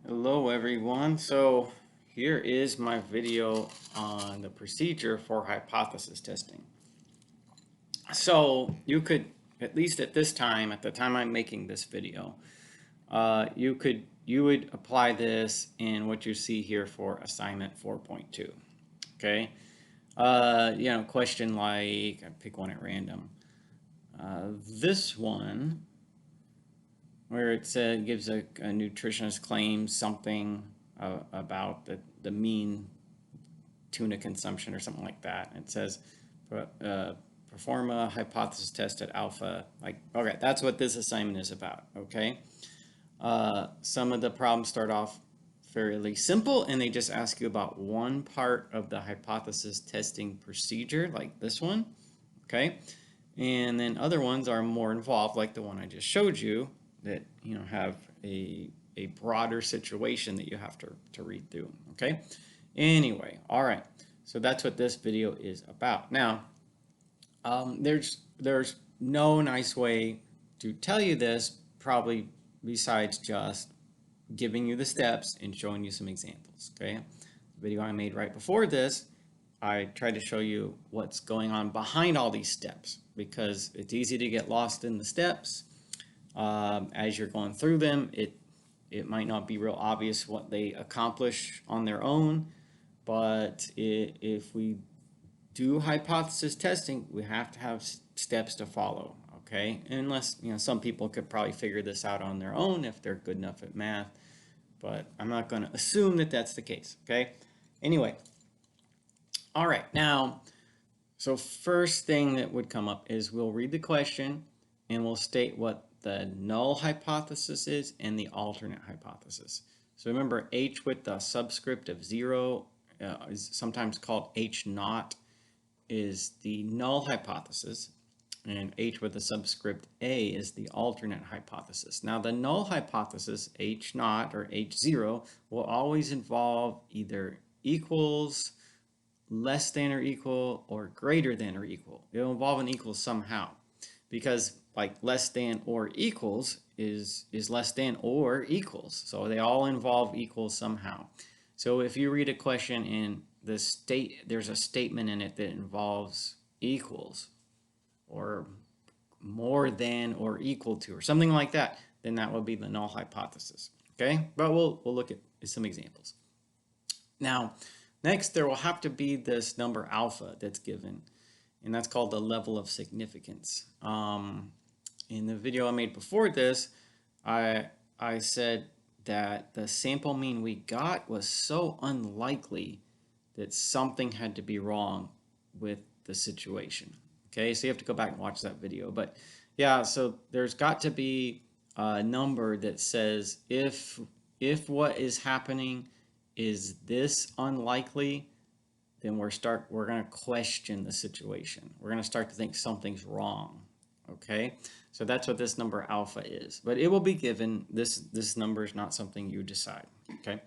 Hello everyone. So here is my video on the procedure for hypothesis testing. So you could, at least at this time, at the time I'm making this video, you would apply this in what you see here for assignment 4.2. Okay. Question like, I pick one at random. This one, where it gives a nutritionist claims something about the mean tuna consumption or something like that. It says perform a hypothesis test at alpha. Like, okay, that's what this assignment is about. Okay, some of the problems start off fairly simple, and they just ask you about one part of the hypothesis testing procedure, like this one. Okay, and then other ones are more involved, like the one I just showed you, that have a broader situation that you have to read through. Okay, anyway, all right, so that's what this video is about. Now there's no nice way to tell you this, probably, besides just giving you the steps and showing you some examples. Okay, the video I made right before this, I tried to show you what's going on behind all these steps, because it's easy to get lost in the steps. As you're going through them, it might not be real obvious what they accomplish on their own, but if we do hypothesis testing, we have to have steps to follow. Okay, unless some people could probably figure this out on their own if they're good enough at math, but I'm not going to assume that that's the case. Okay, anyway, all right, now, so first thing that would come up is we'll read the question and we'll state what the null hypothesis is and the alternate hypothesis. So remember, H with the subscript of 0 is sometimes called H naught, is the null hypothesis, and H with the subscript A is the alternate hypothesis. Now the null hypothesis, H naught or H0, will always involve either equals, less than or equal, or greater than or equal. It'll involve an equal somehow, because like less than or equals is less than or equals. So they all involve equals somehow. So if you read a question and there's a statement in it that involves equals or more than or equal to or something like that, then that would be the null hypothesis. Okay, but we'll look at some examples. Now, next there will have to be this number alpha that's given, and that's called the level of significance. In the video I made before this, I said that the sample mean we got was so unlikely that something had to be wrong with the situation. Okay, so you have to go back and watch that video. But yeah, so there's got to be a number that says if what is happening is this unlikely, then we're going to question the situation. We're going to start to think something's wrong. Okay, so that's what this number alpha is, but it will be given. This number is not something you decide. Okay,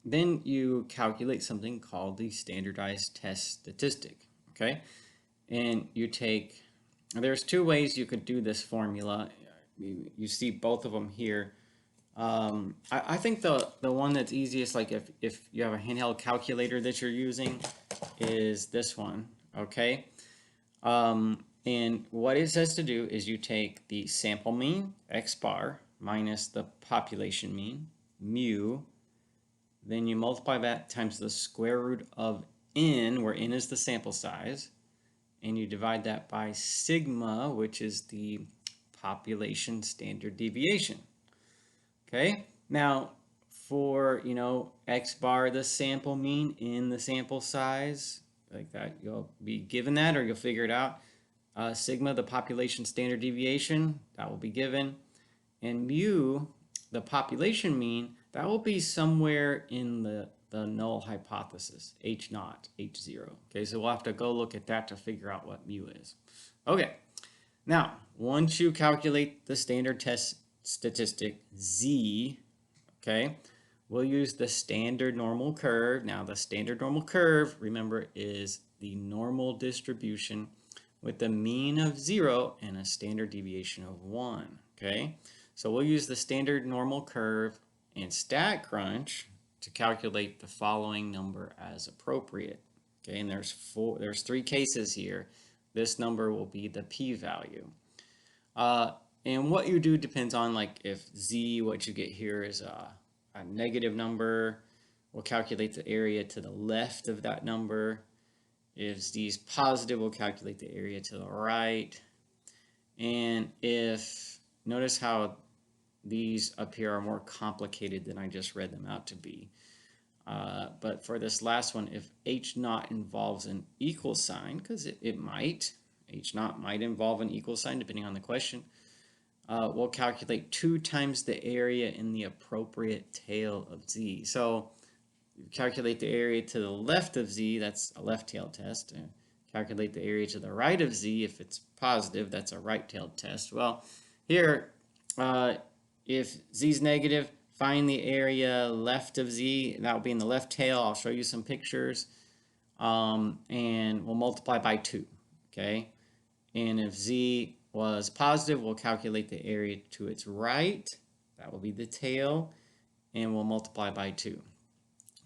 then you calculate something called the standardized test statistic. Okay, and there's two ways you could do this formula. You see both of them here. I think the one that's easiest, like if you have a handheld calculator that you're using, is this one. Okay. And what it says to do is you take the sample mean, x bar, minus the population mean, mu, then you multiply that times the square root of n, where n is the sample size, and you divide that by sigma, which is the population standard deviation. Okay, now for, x bar, the sample mean, in the sample size, like that, you'll be given that, or you'll figure it out. Sigma, the population standard deviation, that will be given. And mu, the population mean, that will be somewhere in the null hypothesis, H naught, H0. Okay, so we'll have to go look at that to figure out what mu is. Okay, now, once you calculate the standard test statistic, Z, okay, we'll use the standard normal curve. Now, the standard normal curve, remember, is the normal distribution with a mean of 0 and a standard deviation of 1. Okay, so we'll use the standard normal curve, and Statcrunch to calculate the following number as appropriate. Okay, and there's three cases here. This number will be the p-value. And what you do depends on, like, if z, what you get here is a negative number, we'll calculate the area to the left of that number. If z is positive, we'll calculate the area to the right. And if, notice how these up here are more complicated than I just read them out to be. But for this last one, if h naught involves an equal sign, because it might, h naught might involve an equal sign depending on the question, we'll calculate 2 times the area in the appropriate tail of z. So you calculate the area to the left of z, that's a left-tailed test. Calculate the area to the right of z, if it's positive, that's a right-tailed test. Well, here, if z is negative, find the area left of z. That will be in the left tail. I'll show you some pictures. And we'll multiply by 2, okay? And if z was positive, we'll calculate the area to its right. That will be the tail. And we'll multiply by 2.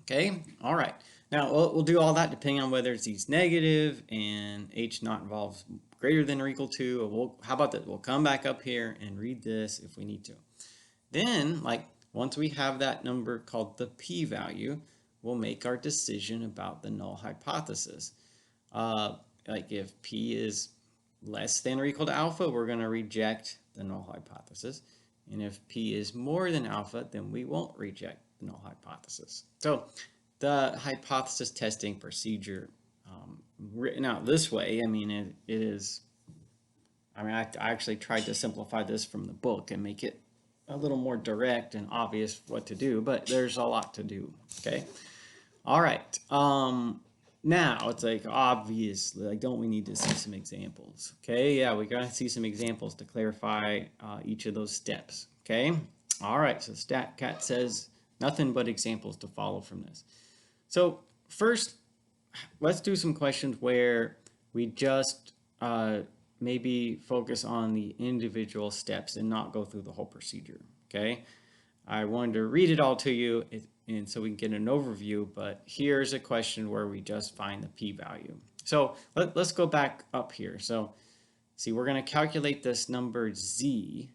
Okay, all right. Now, we'll do all that depending on whether z is negative and h naught involves greater than or equal to. How about that? We'll come back up here and read this if we need to. Then, like, once we have that number called the p-value, we'll make our decision about the null hypothesis. Like, if p is less than or equal to alpha, we're going to reject the null hypothesis. And if p is more than alpha, then we won't reject the null hypothesis. So the hypothesis testing procedure, written out this way, I mean, it is, I mean, I actually tried to simplify this from the book and make it a little more direct and obvious what to do, but there's a lot to do, okay? All right, now it's like, obviously, like, don't we need to see some examples? Okay, yeah, we gotta see some examples to clarify each of those steps, okay? All right, so StatCat says nothing but examples to follow from this. So first, let's do some questions where we just maybe focus on the individual steps and not go through the whole procedure, okay? I wanted to read it all to you and so we can get an overview, but here's a question where we just find the p-value. So let's go back up here. So see, we're going to calculate this number z,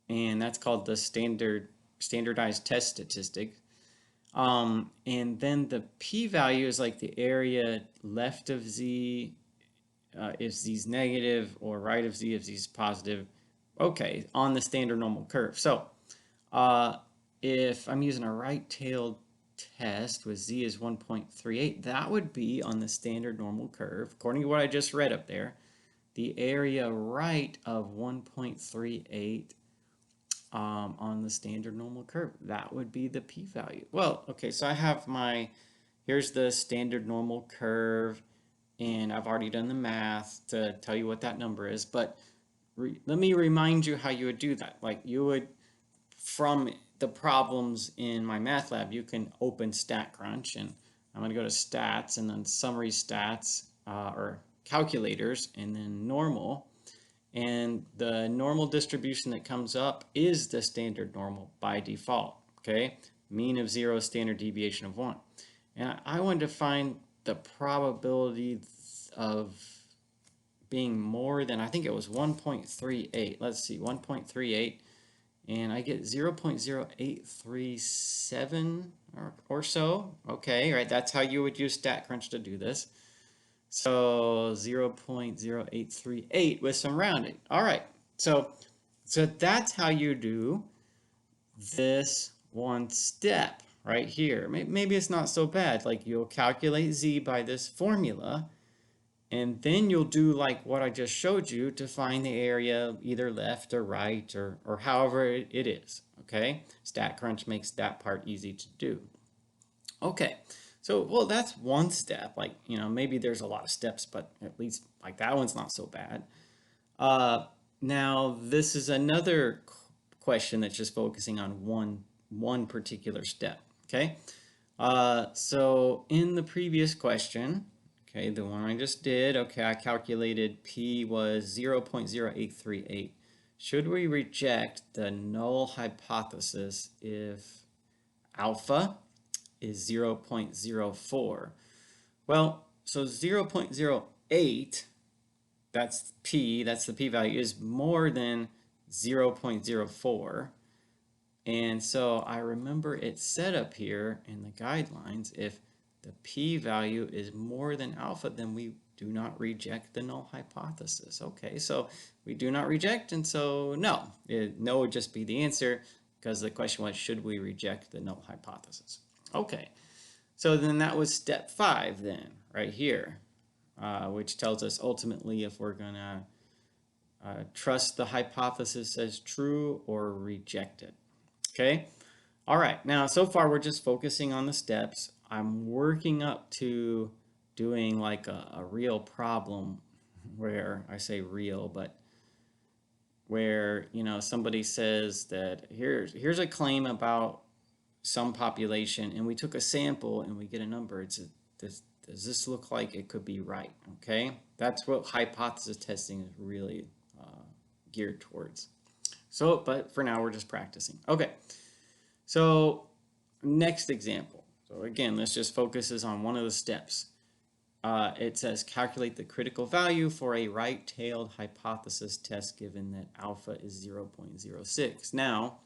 and that's called the standardized test statistic. And then the p-value is like the area left of z if z is negative, or right of z if z is positive, okay, on the standard normal curve. So if I'm using a right-tailed test with z is 1.38, that would be on the standard normal curve, according to what I just read up there, the area right of 1.38 on the standard normal curve. That would be the p-value. Well, okay, so I have here's the standard normal curve, and I've already done the math to tell you what that number is, but let me remind you how you would do that. Like, you would, from the problems in my math lab, you can open Statcrunch, and I'm going to go to stats and then summary stats or calculators and then normal. And the normal distribution that comes up is the standard normal by default, okay? Mean of 0, standard deviation of 1. And I wanted to find the probability of being more than, I think it was 1.38. Let's see, 1.38. And I get 0.0837 or so. Okay, right, that's how you would use Statcrunch to do this. So 0.0838 with some rounding. All right, so that's how you do this one step right here. Maybe it's not so bad. Like, you'll calculate z by this formula, and then you'll do like what I just showed you to find the area either left or right or however it is, okay? Statcrunch makes that part easy to do. Okay, so, well, that's one step. Like, you know, maybe there's a lot of steps, but at least like that one's not so bad. Now, this is another question that's just focusing on one particular step, okay? So in the previous question, okay, the one I just did, okay, I calculated P was 0.0838. should we reject the null hypothesis if alpha is 0.04? Well, so 0.08, that's p, that's the p-value, is more than 0.04. And so I remember it said up here in the guidelines, if the p-value is more than alpha, then we do not reject the null hypothesis. Okay, so we do not reject, and so no. No would just be the answer, because the question was, should we reject the null hypothesis? Okay, so then that was step 5 then, right here, which tells us ultimately if we're going to trust the hypothesis as true or reject it. Okay, all right, now so far we're just focusing on the steps. I'm working up to doing like a real problem where, I say real, but where, you know, somebody says that here's a claim about some population, and we took a sample and we get a number. Does this look like it could be right? Okay, that's what hypothesis testing is really geared towards. So, but for now we're just practicing. Okay, so next example. So again, this just focuses on one of the steps. It says calculate the critical value for a right-tailed hypothesis test given that alpha is 0.06. Now,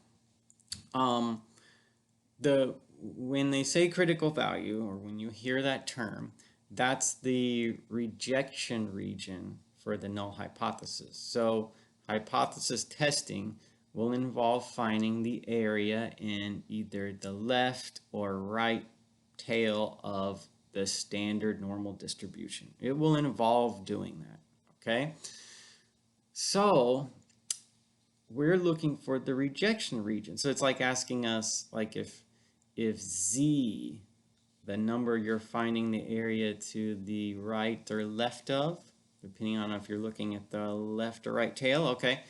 when they say critical value, or when you hear that term, that's the rejection region for the null hypothesis. So hypothesis testing will involve finding the area in either the left or right tail of the standard normal distribution. It will involve doing that, okay? So we're looking for the rejection region. So it's like asking us, like, if z, the number you're finding the area to the right or left of, depending on if you're looking at the left or right tail, okay,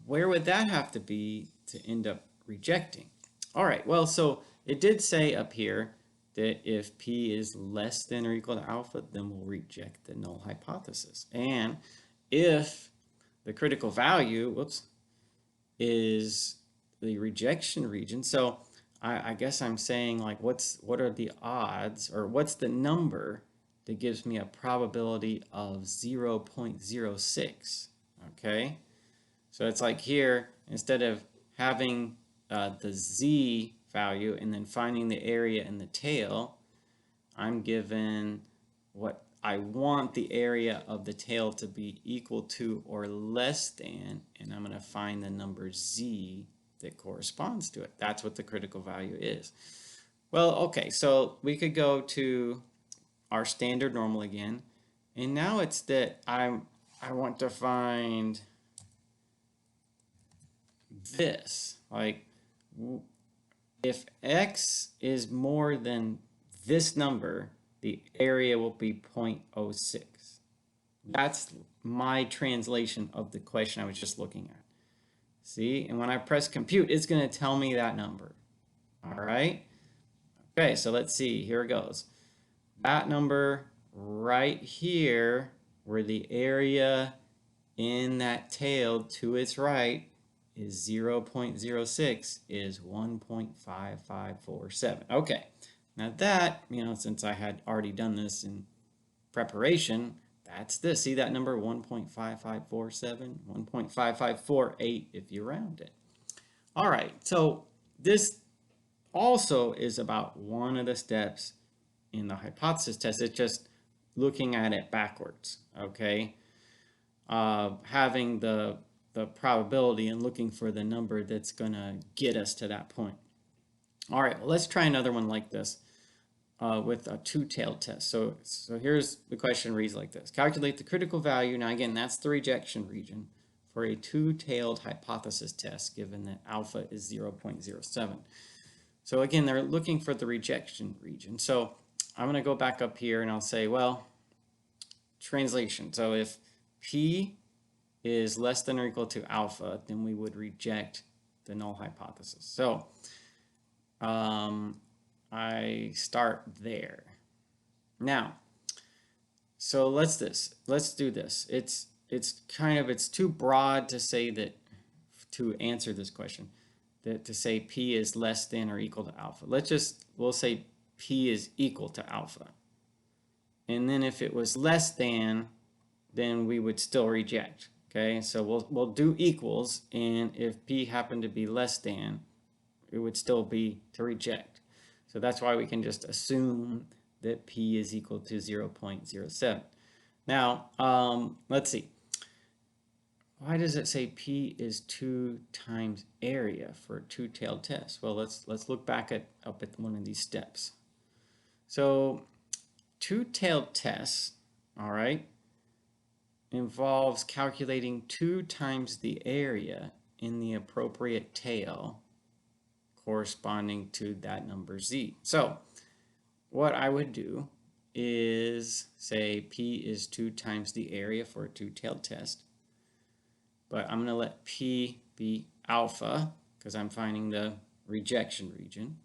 where would that have to be to end up rejecting? All right, well, so it did say up here that if p is less than or equal to alpha, then we'll reject the null hypothesis. And if the critical value, is the rejection region, so I guess I'm saying, like, what are the odds, or what's the number that gives me a probability of 0.06, okay? So it's like here, instead of having the z value and then finding the area in the tail, I'm given what I want the area of the tail to be equal to or less than, and I'm going to find the number z that corresponds to it. That's what the critical value is. Well, okay, so we could go to our standard normal again, and now it's that I want to find this, like, if x is more than this number, the area will be 0.06. That's my translation of the question I was just looking at. See, and when I press compute, it's going to tell me that number. All right. Okay, so let's see. Here it goes. That number right here, where the area in that tail to its right is 0.06, is 1.5547. Okay, now that, you know, since I had already done this in preparation, that's this. See that number, 1.5547, 1.5548 if you round it. All right, so this also is about one of the steps in the hypothesis test. It's just looking at it backwards, okay? Having the probability and looking for the number that's going to get us to that point. All right, well, let's try another one like this with a two-tailed test. So here's the question, reads like this. Calculate the critical value. Now, again, that's the rejection region for a two-tailed hypothesis test given that alpha is 0.07. So again, they're looking for the rejection region. So I'm going to go back up here and I'll say, well, translation. So if p is less than or equal to alpha, then we would reject the null hypothesis. So I start there. Now, so let's do this. it's too broad to say that, to answer this question, that to say P is less than or equal to alpha. We'll say P is equal to alpha. And then if it was less than, then we would still reject. Okay, so we'll do equals, and if P happened to be less than, it would still be to reject. So that's why we can just assume that P is equal to 0.07. Now, let's see. Why does it say P is 2 times area for a two-tailed test? Well, let's look back up at one of these steps. So two-tailed tests, all right, involves calculating 2 times the area in the appropriate tail corresponding to that number Z. So what I would do is say P is 2 times the area for a two-tailed test. But I'm going to let P be alpha because I'm finding the rejection region.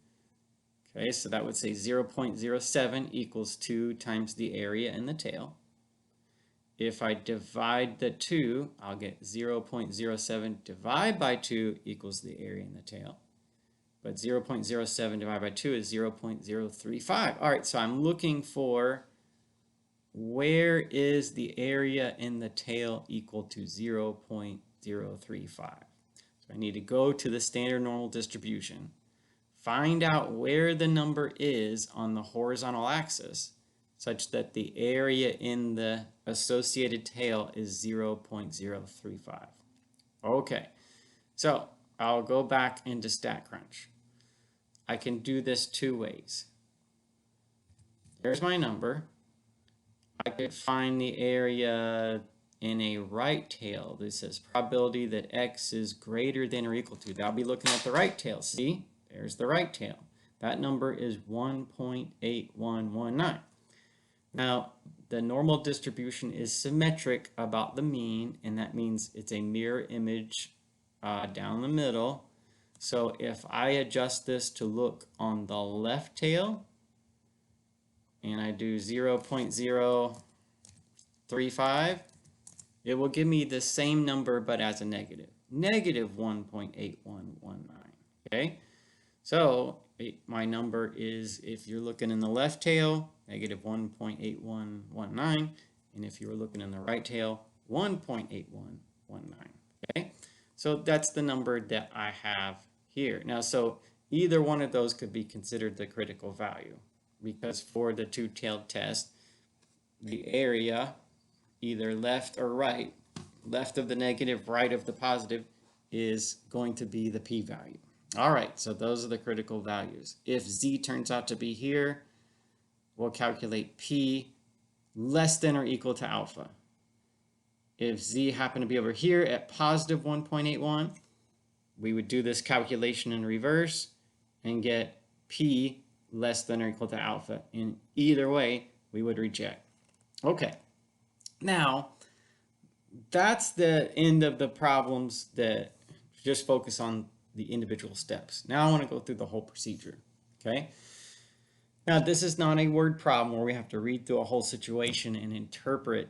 Okay, so that would say 0.07 equals 2 times the area in the tail. If I divide the 2, I'll get 0.07 divided by 2 equals the area in the tail. But 0.07 divided by 2 is 0.035. All right, so I'm looking for where is the area in the tail equal to 0.035. So I need to go to the standard normal distribution, find out where the number is on the horizontal axis such that the area in the associated tail is 0.035. Okay, so I'll go back into Statcrunch. I can do this 2 ways. There's my number. I could find the area in a right tail. This says probability that X is greater than or equal to. I'll be looking at the right tail. See, there's the right tail. That number is 1.8119. Now, the normal distribution is symmetric about the mean, and that means it's a mirror image down the middle. So if I adjust this to look on the left tail, and I do 0.035, it will give me the same number but as a negative. Negative 1.8119. Okay? So my number is, if you're looking in the left tail, negative 1.8119, and if you were looking in the right tail, 1.8119. Okay? So that's the number that I have here. Now, so either one of those could be considered the critical value, because for the two-tailed test, the area, either left or right, left of the negative, right of the positive, is going to be the p-value. All right, so those are the critical values. If Z turns out to be here, we'll calculate P less than or equal to alpha. If Z happened to be over here at positive 1.81, we would do this calculation in reverse and get P less than or equal to alpha. In either way, we would reject. Okay, now that's the end of the problems that just focus on the individual steps. Now I want to go through the whole procedure. Okay, now this is not a word problem where we have to read through a whole situation and interpret,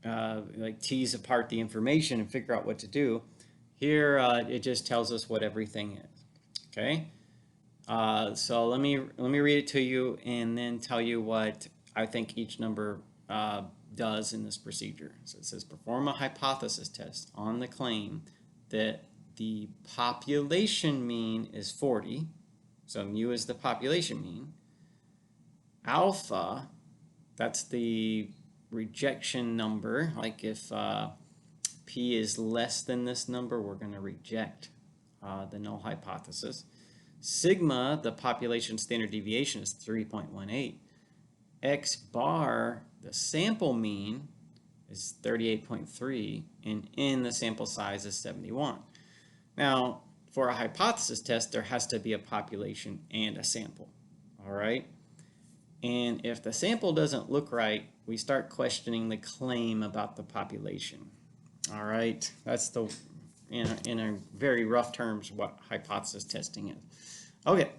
like tease apart the information and figure out what to do. Here it just tells us what everything is. Okay, so let me read it to you and then tell you what I think each number does in this procedure. So it says perform a hypothesis test on the claim that the population mean is 40, so mu is the population mean. Alpha, that's the rejection number, like if P is less than this number, we're going to reject the null hypothesis. Sigma, the population standard deviation, is 3.18. X bar, the sample mean, is 38.3, and N, the sample size, is 71. Now, for a hypothesis test, there has to be a population and a sample, all right? And if the sample doesn't look right, we start questioning the claim about the population, all right? That's the, in a very rough terms, what hypothesis testing is. Okay,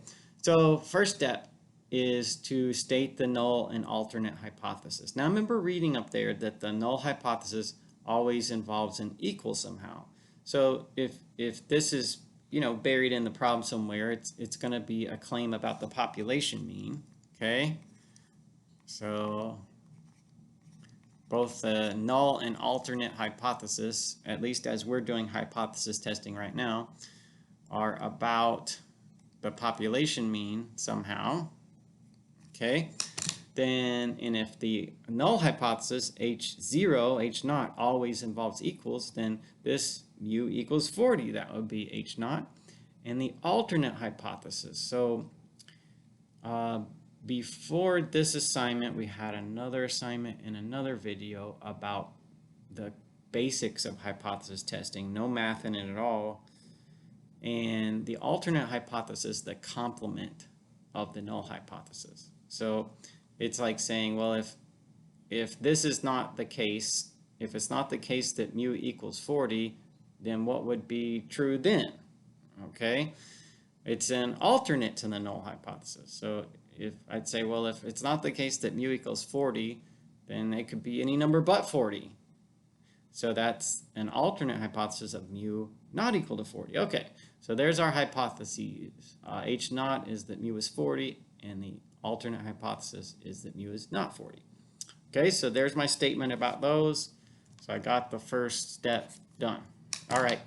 so first step is to state the null and alternate hypothesis. Now, I remember reading up there that the null hypothesis always involves an equal somehow. So if this is, you know, buried in the problem somewhere, it's going to be a claim about the population mean, okay? So both the null and alternate hypothesis, at least as we're doing hypothesis testing right now, are about the population mean somehow, okay? Then, and if the null hypothesis, H0, H0 always involves equals, then this mu equals 40, that would be H0. And the alternate hypothesis, so before this assignment, we had another assignment in another video about the basics of hypothesis testing, no math in it at all. And the alternate hypothesis, the complement of the null hypothesis. So it's like saying, well, if this is not the case, if it's not the case that mu equals 40, then what would be true then? Okay, it's an alternate to the null hypothesis. So if I'd say, well, if it's not the case that mu equals 40, then it could be any number but 40. So that's an alternate hypothesis of mu not equal to 40. Okay, so there's our hypotheses. H0 is that mu is 40, and the alternate hypothesis is that mu is not 40. Okay, so there's my statement about those. So I got the first step done. All right.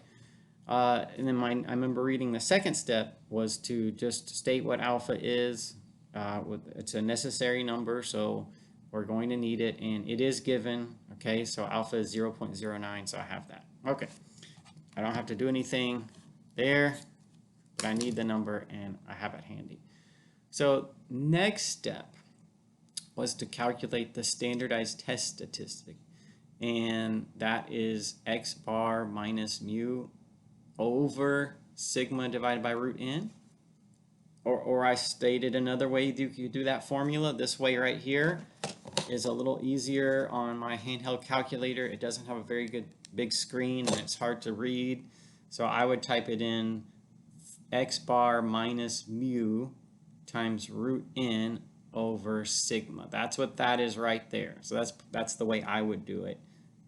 And then I remember reading the second step was to just state what alpha is. It's a necessary number, so we're going to need it, and it is given. Okay, so alpha is 0.09, so I have that. Okay, I don't have to do anything there, but I need the number, and I have it handy. So next step was to calculate the standardized test statistic, and that is x bar minus mu over sigma divided by root n. Or I stated another way you could do that formula. This way right here is a little easier on my handheld calculator. It doesn't have a very good big screen and it's hard to read. So I would type it in x bar minus mu times root n over sigma. That's what that is right there. So that's the way I would do it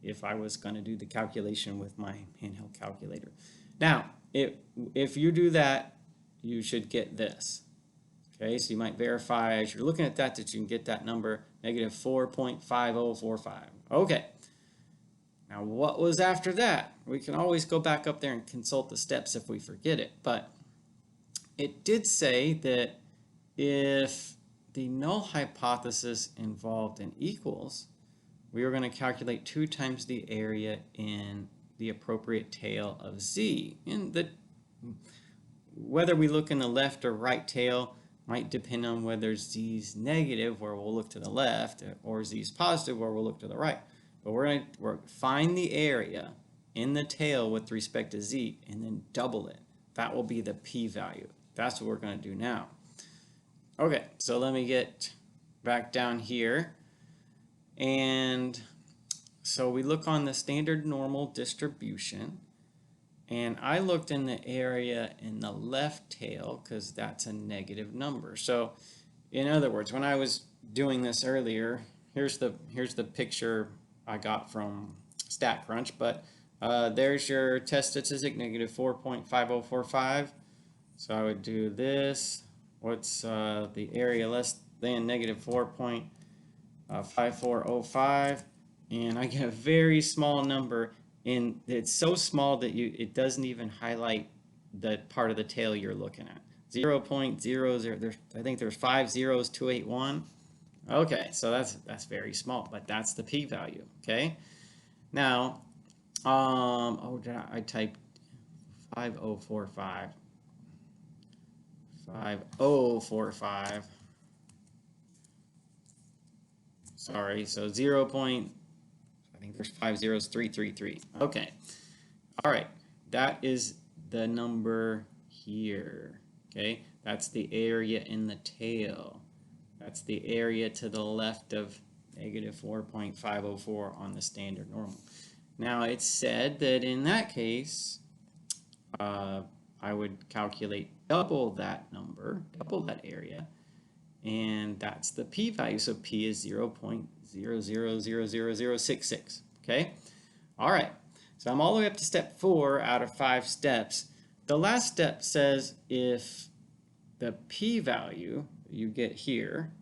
if I was going to do the calculation with my handheld calculator. Now, if you do that, you should get this. Okay, so you might verify as you're looking at that you can get that number, negative 4.5045. Okay, now what was after that? We can always go back up there and consult the steps if we forget it, but it did say that if the null hypothesis involved in equals, we were going to calculate 2 times the area in the appropriate tail of z. And whether we look in the left or right tail might depend on whether z is negative, where we'll look to the left, or z is positive, where we'll look to the right. But we're going to find the area in the tail with respect to z and then double it. That will be the p-value. That's what we're going to do now. Okay, so let me get back down here. And so we look on the standard normal distribution. And I looked in the area in the left tail because that's a negative number. So in other words, when I was doing this earlier, here's the picture I got from Statcrunch, but there's your test statistic, negative 4.5045. So I would do this. What's the area less than negative 4.5405? And I get a very small number. And it's so small that it doesn't even highlight the part of the tail you're looking at. 0.00, I think there's 5 zeros, 281. Okay, so that's very small, but that's the p-value. Okay. Now, I typed 5045. 5045. Sorry, so 0. I think there's 5 zeros, 333. Okay. All right. That is the number here. Okay. That's the area in the tail. That's the area to the left of negative 4.504 on the standard normal. Now it said that in that case, I would calculate double that number, double that area, and that's the p-value. So p is 0.00000066. Okay, All right, so I'm all the way up to step 4 out of 5 steps. The last step says if the p-value you get here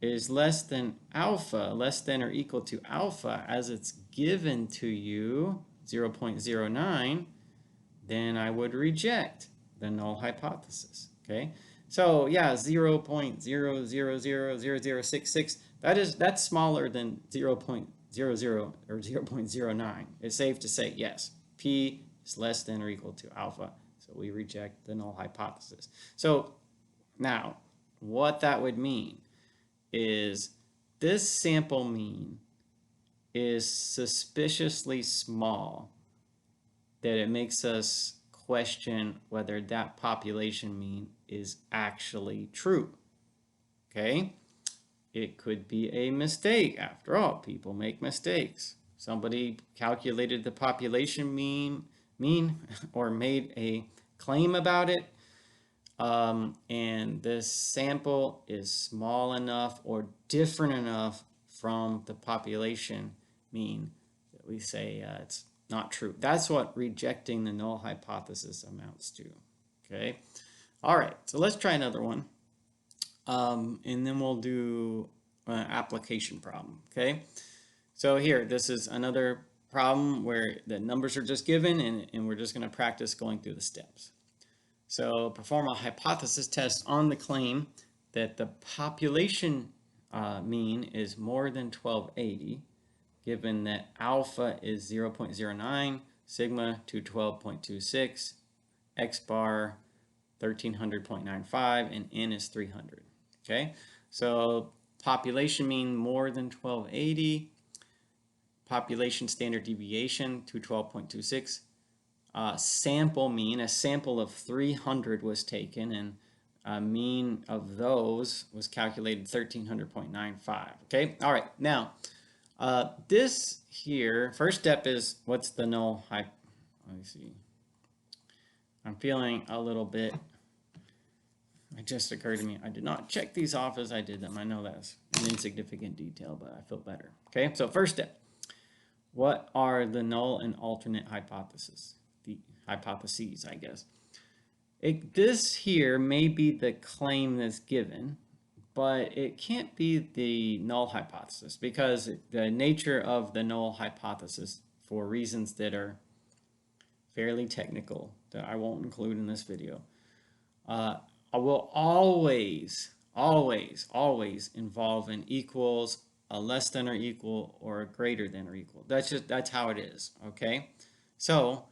is less than alpha, less than or equal to alpha as it's given to you, 0.09, then I would reject the null hypothesis, okay? So yeah, 0.0000066, that's smaller than 0.00 or 0.09. It's safe to say yes, p is less than or equal to alpha, so we reject the null hypothesis. So now, what that would mean is this sample mean is suspiciously small that it makes us question whether that population mean is actually true. Okay? It could be a mistake. After all, people make mistakes. Somebody calculated the population mean or made a claim about it, and this sample is small enough or different enough from the population mean that we say it's not true. That's what rejecting the null hypothesis amounts to. Okay. All right. So let's try another one. And then we'll do an application problem. Okay. So here, this is another problem where the numbers are just given and we're just going to practice going through the steps. So perform a hypothesis test on the claim that the population mean is more than 1280, given that alpha is 0.09, sigma 212.26, x bar 1300.95, and n is 300. Okay, so population mean more than 1280, population standard deviation 212.26. Sample mean, a sample of 300 was taken, and a mean of those was calculated 1300.95. Okay, all right. Now, this here, first step is what's the null hypothesis? Let me see. I'm feeling a little bit. It just occurred to me I did not check these off as I did them. I know that's an insignificant detail, but I feel better. Okay, so first step. What are the null and alternate hypotheses? The hypotheses, I guess. This here may be the claim that's given, but it can't be the null hypothesis because the nature of the null hypothesis, for reasons that are fairly technical that I won't include in this video, I will always involve an equals, a less than or equal, or a greater than or equal. That's how it is. Okay, so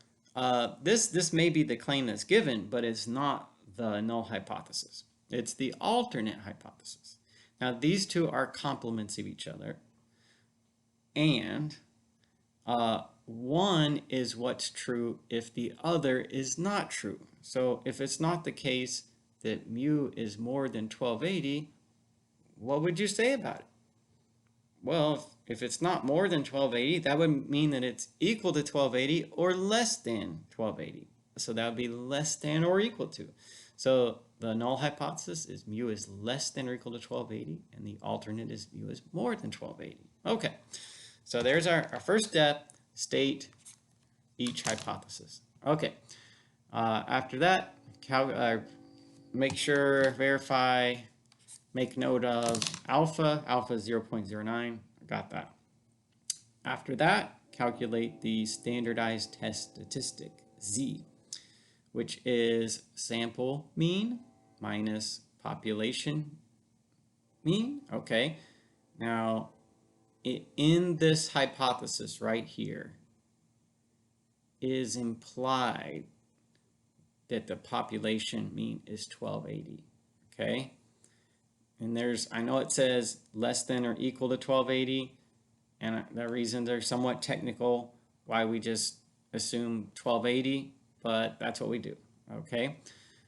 this may be the claim that's given, but it's not the null hypothesis. It's the alternate hypothesis. Now these two are complements of each other, and one is what's true if the other is not true. So if it's not the case that mu is more than 1280, what would you say about it? Well, if it's not more than 1280, that would mean that it's equal to 1280 or less than 1280. So that would be less than or equal to. So the null hypothesis is mu is less than or equal to 1280, and the alternate is mu is more than 1280. Okay, so there's our first step, state each hypothesis. Okay, after that, make sure, verify, make note of alpha. Alpha is 0.09. I got that. After that, calculate the standardized test statistic, Z, which is sample mean minus population mean. Okay. Now, in this hypothesis right here is implied that the population mean is 1280. Okay. And I know it says less than or equal to 1280, and the reasons are somewhat technical why we just assume 1280, but that's what we do. Okay,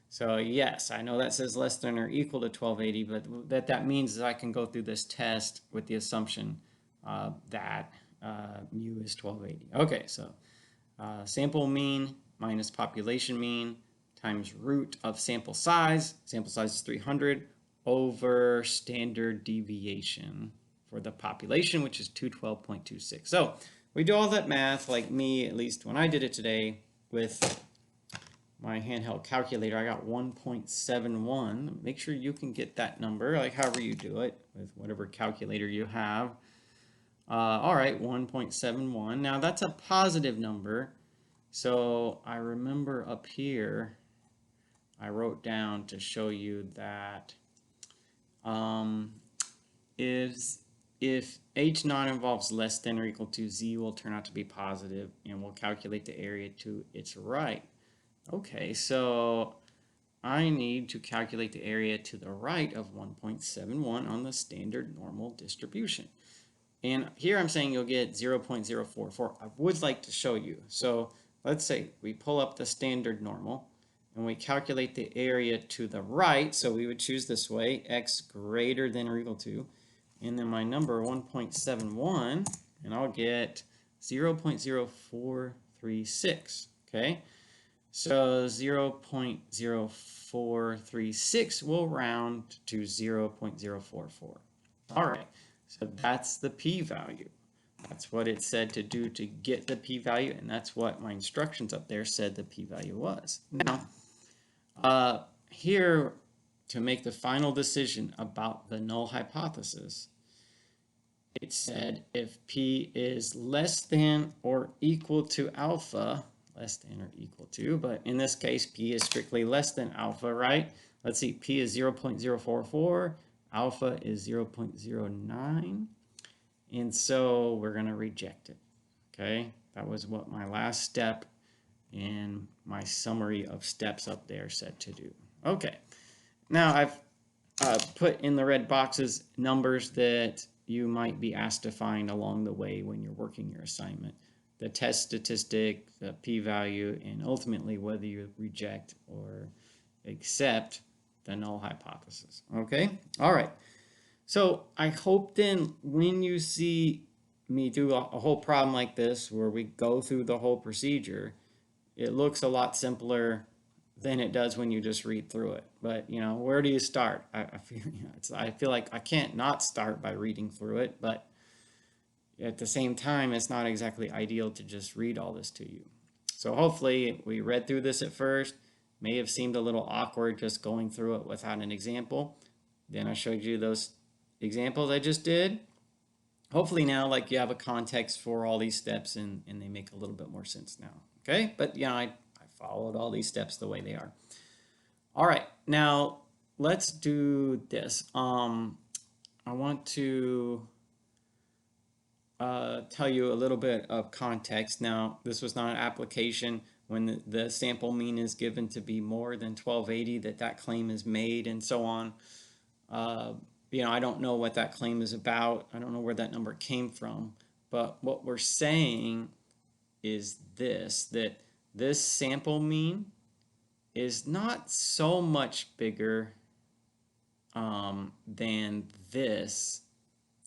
so yes, I know that says less than or equal to 1280, but that means that I can go through this test with the assumption that mu is 1280. Okay, so sample mean minus population mean times root of sample size is 300, over standard deviation for the population, which is 212.26. So we do all that math, like me, at least when I did it today, with my handheld calculator, I got 1.71. Make sure you can get that number, like however you do it, with whatever calculator you have. All right, 1.71. Now that's a positive number. So I remember up here, I wrote down to show you that if H naught involves less than or equal to, Z will turn out to be positive, and we'll calculate the area to its right. Okay, so I need to calculate the area to the right of 1.71 on the standard normal distribution. And here I'm saying you'll get 0.044. I would like to show you. So let's say we pull up the standard normal and we calculate the area to the right. So we would choose this way, x greater than or equal to, and then my number 1.71, and I'll get 0.0436. Okay, so 0.0436 will round to 0.044. All right. So that's the p-value. That's what it said to do to get the p-value, and that's what my instructions up there said the p-value was. Now, here, to make the final decision about the null hypothesis, it said if p is less than or equal to alpha, less than or equal to, but in this case, p is strictly less than alpha, right? Let's see, p is 0.044. Alpha is 0.09, and so we're going to reject it. Okay, that was what my last step in my summary of steps up there said to do. Okay, now I've put in the red boxes numbers that you might be asked to find along the way when you're working your assignment. The test statistic, the p-value, and ultimately whether you reject or accept the null hypothesis. Okay, all right. So I hope then when you see me do a whole problem like this where we go through the whole procedure, it looks a lot simpler than it does when you just read through it. But you know, where do you start? I feel like I can't not start by reading through it, but at the same time, it's not exactly ideal to just read all this to you. So hopefully we read through this at first. May have seemed a little awkward just going through it without an example. Then I showed you those examples I just did. Hopefully now, like, you have a context for all these steps and they make a little bit more sense now. Okay, but you know, I followed all these steps the way they are. All right, now let's do this. I want to tell you a little bit of context. Now, this was not an application when the sample mean is given to be more than 1280 that claim is made and so on. You know, I don't know what that claim is about. I don't know where that number came from. But what we're saying is this, that this sample mean is not so much bigger than this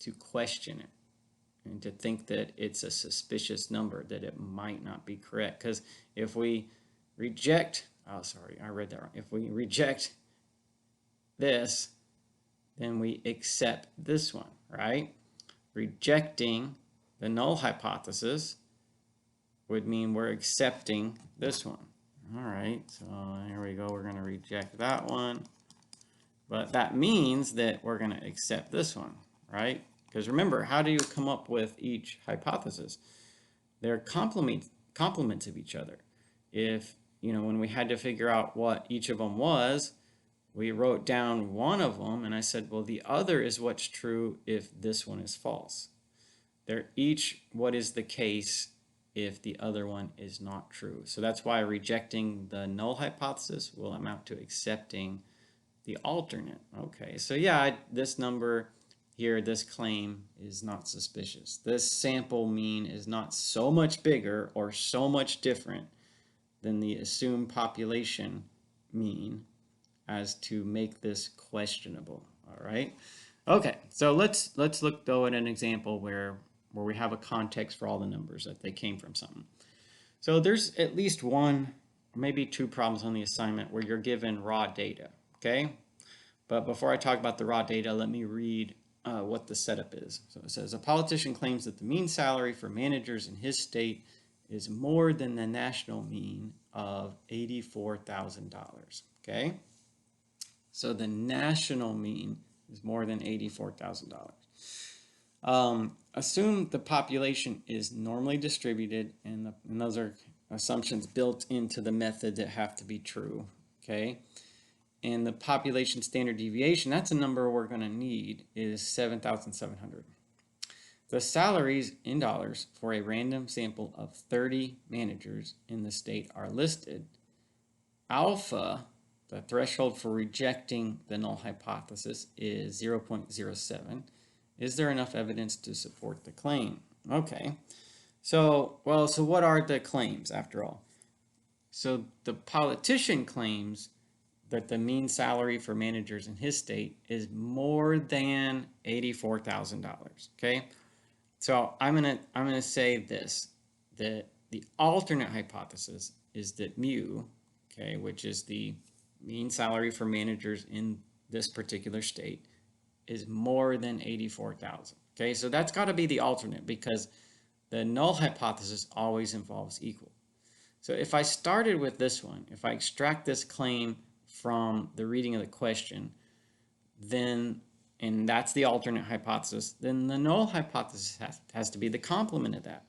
to question it and to think that it's a suspicious number, that it might not be correct. Because if we reject, oh, sorry, I read that wrong. If we reject this, then we accept this one, right? Rejecting the null hypothesis would mean we're accepting this one. All right, so here we go. We're going to reject that one. But that means that we're going to accept this one, right? Because remember, how do you come up with each hypothesis? They're complements of each other. If, you know, when we had to figure out what each of them was, we wrote down one of them, and I said, well, the other is what's true if this one is false. They're each what is the case if the other one is not true. So that's why rejecting the null hypothesis will amount to accepting the alternate. Okay, so yeah, this number here, this claim is not suspicious. This sample mean is not so much bigger or so much different than the assumed population mean as to make this questionable. All right. Okay, so let's look though at an example where we have a context for all the numbers that they came from something. So there's at least one, maybe two problems on the assignment where you're given raw data. Okay, but before I talk about the raw data, let me read what the setup is. So it says, a politician claims that the mean salary for managers in his state is more than the national mean of $84,000. Okay? So the national mean is more than $84,000. Assume the population is normally distributed, and those are assumptions built into the method that have to be true. Okay? And the population standard deviation, that's a number we're going to need, is 7,700. The salaries in dollars for a random sample of 30 managers in the state are listed. Alpha, the threshold for rejecting the null hypothesis, is 0.07. Is there enough evidence to support the claim? Okay. So what are the claims after all? So the politician claims that the mean salary for managers in his state is more than $84,000. Okay, so I'm gonna say this, that the alternate hypothesis is that mu, okay, which is the mean salary for managers in this particular state, is more than 84,000. Okay, so that's got to be the alternate, because the null hypothesis always involves equal. So if I started with this one, if I extract this claim from the reading of the question, then, and that's the alternate hypothesis, then the null hypothesis has to be the complement of that.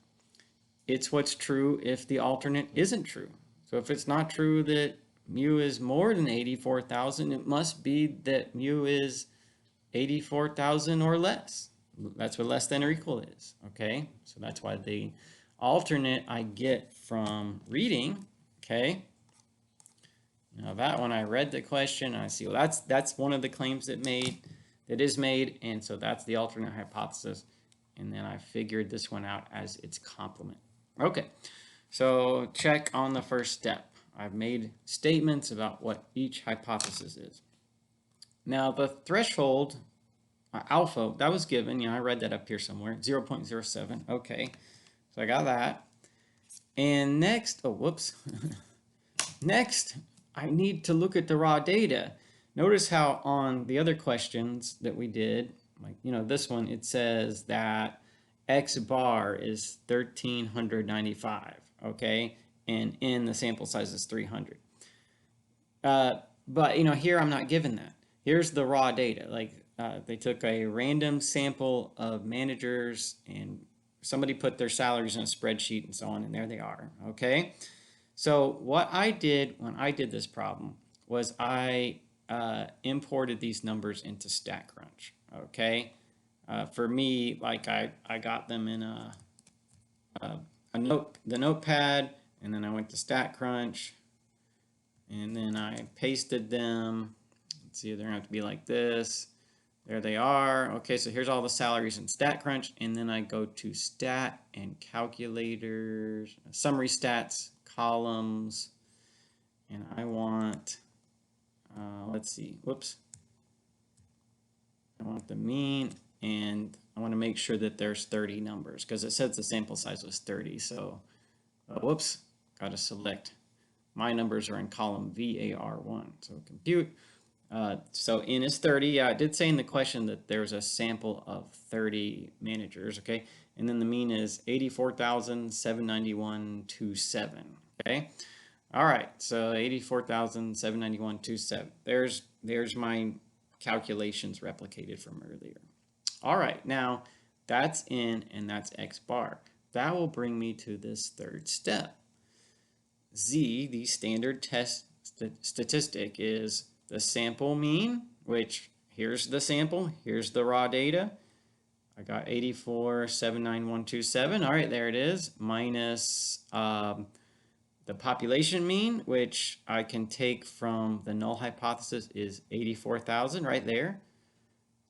It's what's true if the alternate isn't true. So if it's not true that mu is more than 84,000, it must be that mu is 84,000 or less. That's what less than or equal is. Okay, so that's why the alternate I get from reading. Okay, now that one I read the question and I see, well, that's one of the claims that is made, and so that's the alternate hypothesis, and then I figured this one out as its complement. Okay, so check on the first step. I've made statements about what each hypothesis is. Now the threshold alpha, that was given, I read that up here somewhere, 0.07. Okay, so I got that. And next, oh, whoops. Next, I need to look at the raw data. Notice how on the other questions that we did, like, this one, it says that X bar is 1,395, okay? And in the sample size is 300. But, here I'm not given that. Here's the raw data. Like, they took a random sample of managers and somebody put their salaries in a spreadsheet and so on, and there they are, okay? So what I did when I did this problem was I imported these numbers into Statcrunch, okay? For me, like I got them in the notepad, and then I went to Statcrunch, and then I pasted them. Let's see, they're gonna have to be like this. There they are. Okay, so here's all the salaries in Statcrunch, and then I go to Stat and Calculators, Summary Stats, Columns, and I want, let's see, whoops. I want the mean, and I want to make sure that there's 30 numbers, because it says the sample size was 30, so, whoops, got to select. My numbers are in column VAR1, so compute. So N is 30. Yeah, I did say in the question that there's a sample of 30 managers, okay? And then the mean is 84,791.27, okay? All right, so 84,791.27. There's my calculations replicated from earlier. All right, now that's N and that's X bar. That will bring me to this third step. Z, the standard test statistic, is the sample mean, which here's the sample, here's the raw data. I got 84,791.27. All right, there it is, minus the population mean, which I can take from the null hypothesis is 84,000 right there,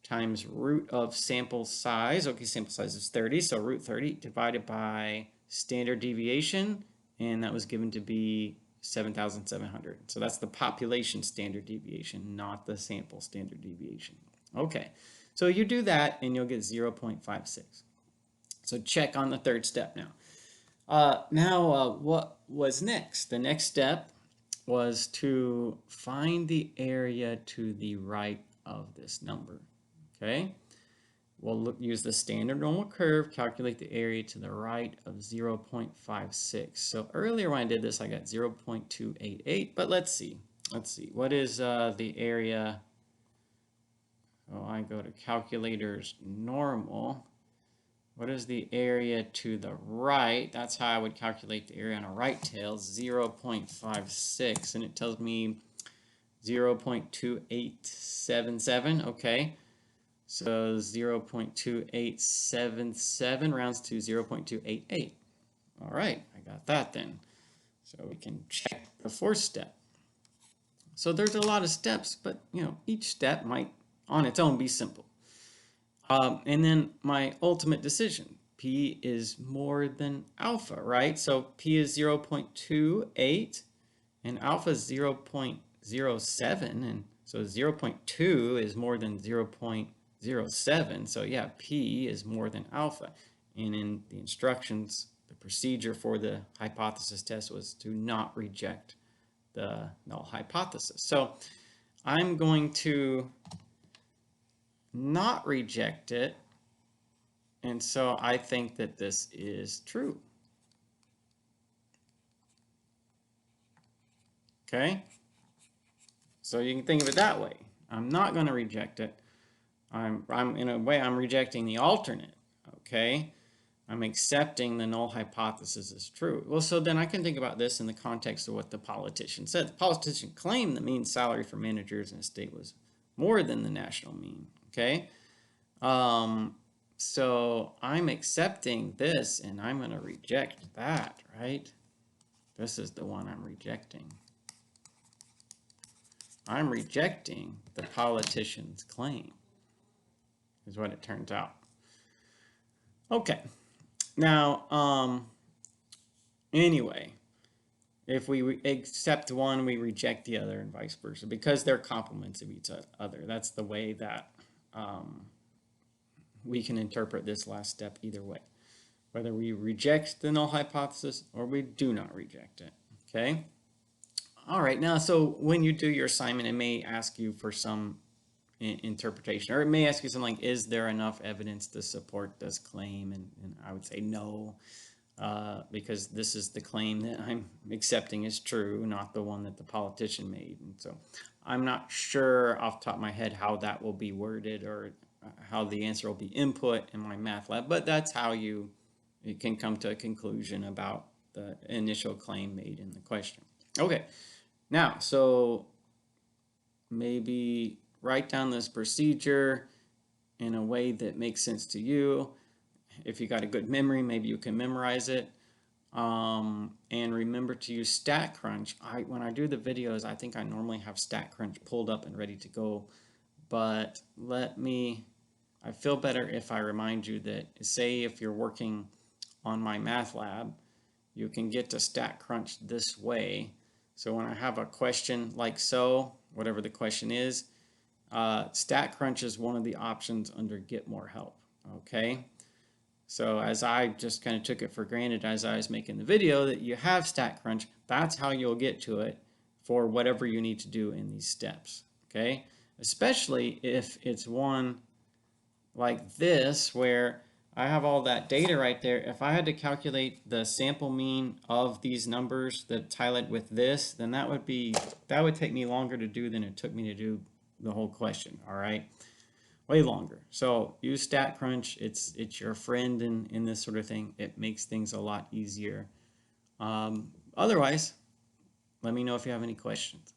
times root of sample size. Okay, sample size is 30, so root 30 divided by standard deviation, and that was given to be 7,700. So that's the population standard deviation, not the sample standard deviation. Okay, so you do that and you'll get 0.56. So check on the third step now. What was next? The next step was to find the area to the right of this number. Okay, we'll use the standard normal curve, calculate the area to the right of 0.56. So earlier when I did this, I got 0.288, but let's see. Let's see, what is the area? Oh, I go to calculators normal. What is the area to the right? That's how I would calculate the area on a right tail, 0.56, and it tells me 0.2877, okay. So 0.2877 rounds to 0.288. All right, I got that then. So we can check the fourth step. So there's a lot of steps, but each step might on its own be simple. And then my ultimate decision, P is more than alpha, right? So P is 0.28 and alpha is 0.07, and so 0.2 is more than 0.07. So yeah, P is more than alpha. And in the instructions, the procedure for the hypothesis test was to not reject the null hypothesis. So I'm going to not reject it, and so I think that this is true. Okay, so you can think of it that way. I'm not going to reject it. I'm in a way I'm rejecting the alternate. Okay, I'm accepting the null hypothesis is true. Well, so then I can think about this in the context of what the politician said. The politician claimed the mean salary for managers in a state was more than the national mean. Okay. So I'm accepting this and I'm going to reject that, right? This is the one I'm rejecting. I'm rejecting the politician's claim, is what it turns out. Okay. Now, anyway, if we accept one, we reject the other and vice versa because they're complements of each other. That's the way that we can interpret this last step either way, whether we reject the null hypothesis or we do not reject it. Okay. All right. Now, so when you do your assignment, it may ask you for some interpretation, or it may ask you something like, is there enough evidence to support this claim? And I would say no, because this is the claim that I'm accepting is true, not the one that the politician made. And so I'm not sure off the top of my head how that will be worded or how the answer will be input in my math lab, but that's how you can come to a conclusion about the initial claim made in the question. Okay, now, so maybe write down this procedure in a way that makes sense to you. If you got a good memory, maybe you can memorize it. And remember to use Statcrunch. When I do the videos, I think I normally have Statcrunch pulled up and ready to go. But I feel better if I remind you that, say if you're working on my math lab, you can get to Statcrunch this way. So when I have a question like so, whatever the question is, Statcrunch is one of the options under Get More Help, okay? So as I just kind of took it for granted as I was making the video that you have Statcrunch, that's how you'll get to it for whatever you need to do in these steps, okay? Especially if it's one like this where I have all that data right there. If I had to calculate the sample mean of these numbers that's highlighted with this, then that would take me longer to do than it took me to do the whole question, all right? Way longer. So use Statcrunch. It's your friend in this sort of thing. It makes things a lot easier. Otherwise, let me know if you have any questions.